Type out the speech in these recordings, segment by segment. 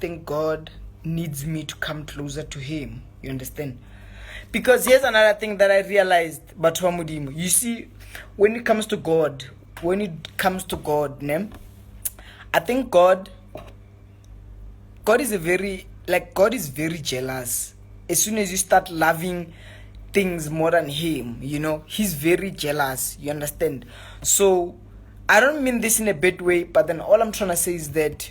think God needs me to come closer to Him. You understand? Because here's another thing that I realized, but you see, when it comes to God, I think God is God is very jealous. As soon as you start loving things more than Him, He's very jealous. You understand? So I don't mean this in a bad way, but then all I'm trying to say is that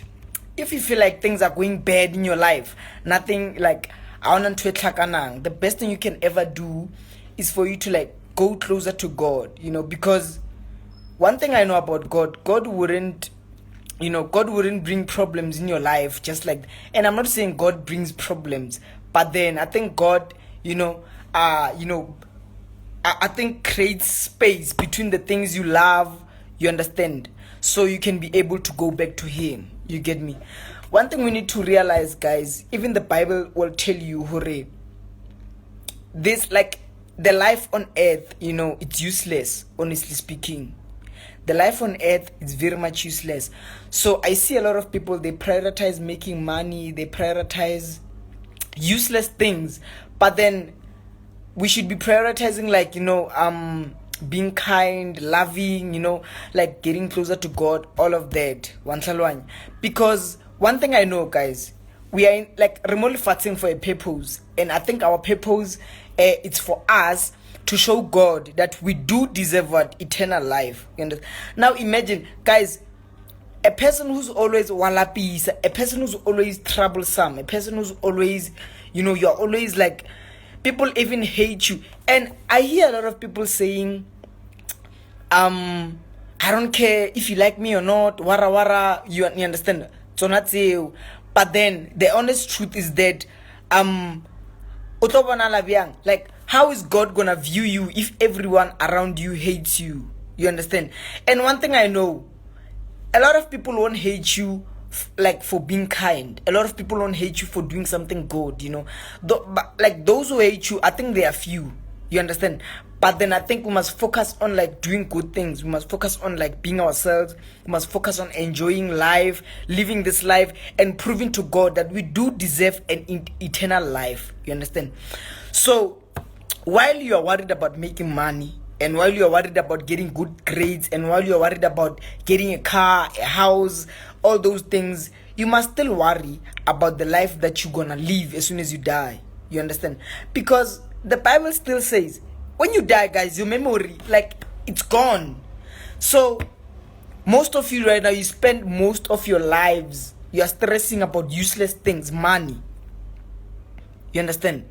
if you feel like things are going bad in your life, nothing like the best thing you can ever do is for you to go closer to God, because one thing I know about God wouldn't bring problems in your life just like, and I'm not saying God brings problems, but then I think God, I think creates space between the things you love, you understand, so you can be able to go back to Him. You get me? One thing we need to realize, guys, even the Bible will tell you, hooray, this, the life on earth, it's useless, honestly speaking. The life on earth is very much useless. So I see a lot of people, they prioritize making money, they prioritize useless things, but then we should be prioritizing being kind, loving, getting closer to God, all of that. Because one thing I know, guys, we are remotely fighting for a purpose, and I think our purpose it's for us to show God that we do deserve eternal life. Now imagine, guys, a person who's always walapisa, a person who's always troublesome, a person who's always, you're always people even hate you. And I hear a lot of people saying, I don't care if you like me or not, wara, you understand? So not say, but then the honest truth is that, how is God gonna view you if everyone around you hates you? You understand? And one thing I know, a lot of people won't hate you for being kind. A lot of people won't hate you for doing something good, but those who hate you, I think they are few. You understand? But then I think we must focus on doing good things. We must focus on being ourselves. We must focus on enjoying life, living this life, and proving to God that we do deserve an eternal life. You understand? So while you are worried about making money, and while you are worried about getting good grades, and while you are worried about getting a car, a house, all those things, you must still worry about the life that you're gonna live as soon as you die. You understand? Because the Bible still says, when you die, guys, your memory, it's gone. So most of you right now, you spend most of your lives, you are stressing about useless things, money. You understand?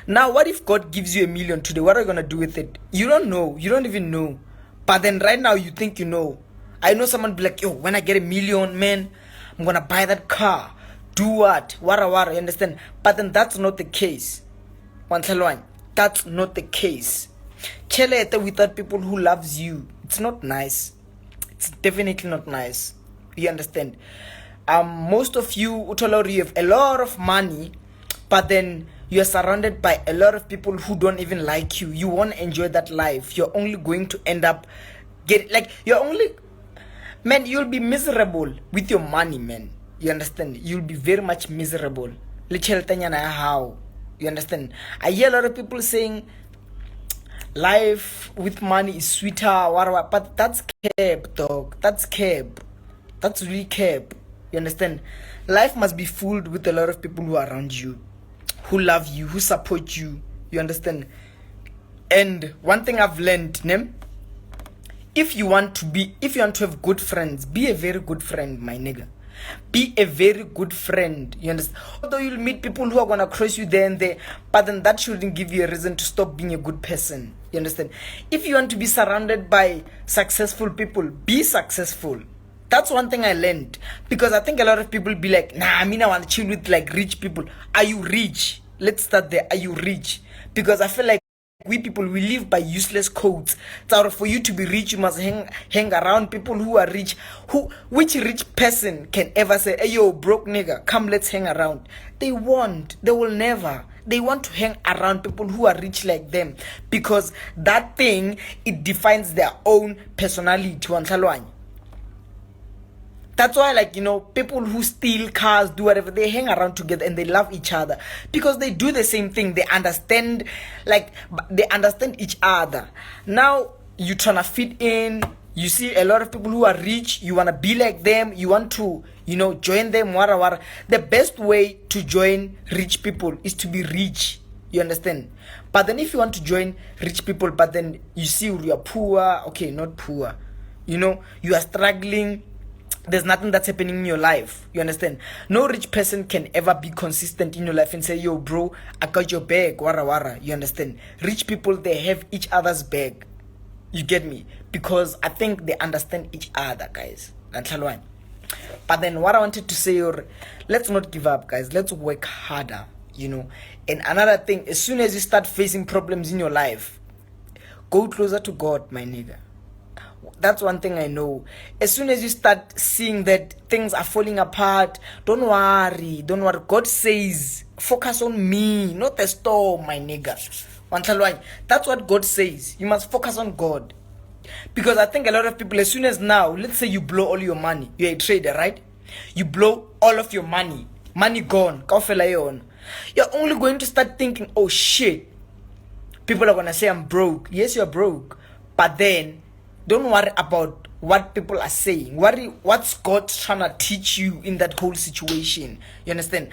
Now, what if God gives you $1 million today? What are you going to do with it? You don't know. You don't even know. But then right now, you think you know. I know someone be like, yo, when I get $1 million, man, I'm going to buy that car. Do what? Wara, you understand? But then that's not the case. That's not the case. Chelete without people who loves you. It's not nice. It's definitely not nice. You understand? Most of you, Utolori, you have a lot of money, but then you're surrounded by a lot of people who don't even like you. You won't enjoy that life. You're only going to end up you'll be miserable with your money, man. You understand? You'll be very much miserable. How? You understand? I hear a lot of people saying life with money is sweeter, but that's cap, dog. That's cap. That's really cap. You understand? Life must be filled with a lot of people who are around you, who love you, who support you. You understand? And one thing I've learned, if you want to have good friends, be a very good friend, my nigga. Be a very good friend. You understand? Although you'll meet people who are gonna cross you there and there, but then that shouldn't give you a reason to stop being a good person. You understand? If you want to be surrounded by successful people, be successful. That's one thing I learned, because I think a lot of people be like, nah, I want to chill with rich people. Are you rich? Let's start there. Are you rich? Because I feel like we people, we live by useless codes. So for you to be rich, you must hang around people who are rich. Which rich person can ever say, hey yo, broke nigga, come let's hang around? They won't. They will never. They want to hang around people who are rich like them, because that thing, it defines their own personality. That's why, like, people who steal cars, do whatever, they hang around together and they love each other because they do the same thing. They understand, each other. Now you trying to fit in. You see a lot of people who are rich. You want to be like them. You want to, join them. Wara. The best way to join rich people is to be rich. You understand? But then if you want to join rich people, but then you see you are poor. Okay, not poor. You are struggling. There's nothing that's happening in your life. You understand? No rich person can ever be consistent in your life and say, yo, bro, I got your back, wara. You understand? Rich people, they have each other's back. You get me? Because I think they understand each other, guys. But then what I wanted to say, let's not give up, guys. Let's work harder, And another thing, as soon as you start facing problems in your life, go closer to God, my nigga. That's one thing I know. As soon as you start seeing that things are falling apart, don't worry. God says, focus on me, not the storm, my nigga. That's what God says. You must focus on God. Because I think a lot of people, as soon as now, let's say you blow all your money. You're a trader, right? You blow all of your money. Money gone. You're only going to start thinking, oh shit. People are going to say I'm broke. Yes, you're broke. But then, don't worry about what people are saying. Worry what's God trying to teach you in that whole situation. You understand?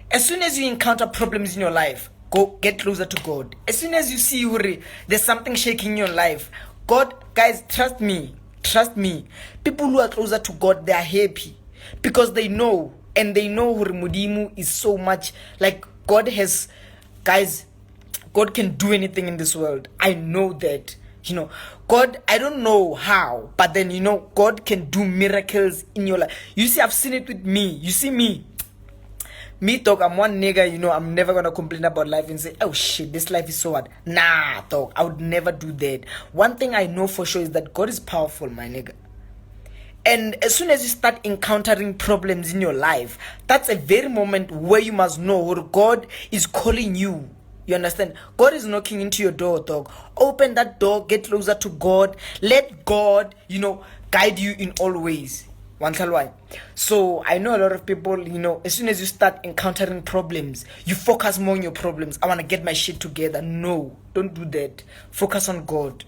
As soon as you encounter problems in your life, go get closer to God. As soon as you see there's something shaking in your life, God, guys, trust me. People who are closer to God, they are happy because they know, and they know Mudimu is so much like God has, guys. God can do anything in this world. I know that. God, I don't know how, but then, God can do miracles in your life. You see, I've seen it with me. You see me, dog, I'm one nigga, I'm never going to complain about life and say, oh shit, this life is so hard. Nah, dog, I would never do that. One thing I know for sure is that God is powerful, my nigga. And as soon as you start encountering problems in your life, that's a very moment where you must know God is calling you. You understand? God is knocking into your door, dog. Open that door, get closer to God. Let God, guide you in all ways. So I know a lot of people, as soon as you start encountering problems, you focus more on your problems. I want to get my shit together. No, don't do that. Focus on God.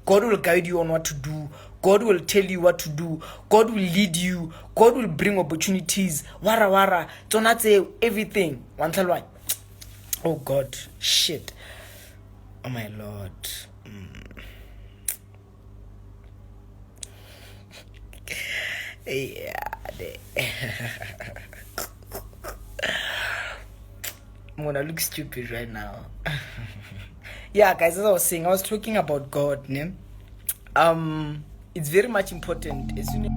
God will guide you on what to do. God will tell you what to do. God will lead you. God will bring opportunities. Wara. Don't not say everything. Oh God, shit. Oh my Lord. Yeah. I'm gonna look stupid right now. Yeah, guys, as I was saying, I was talking about God, né? It's very much important. As soon as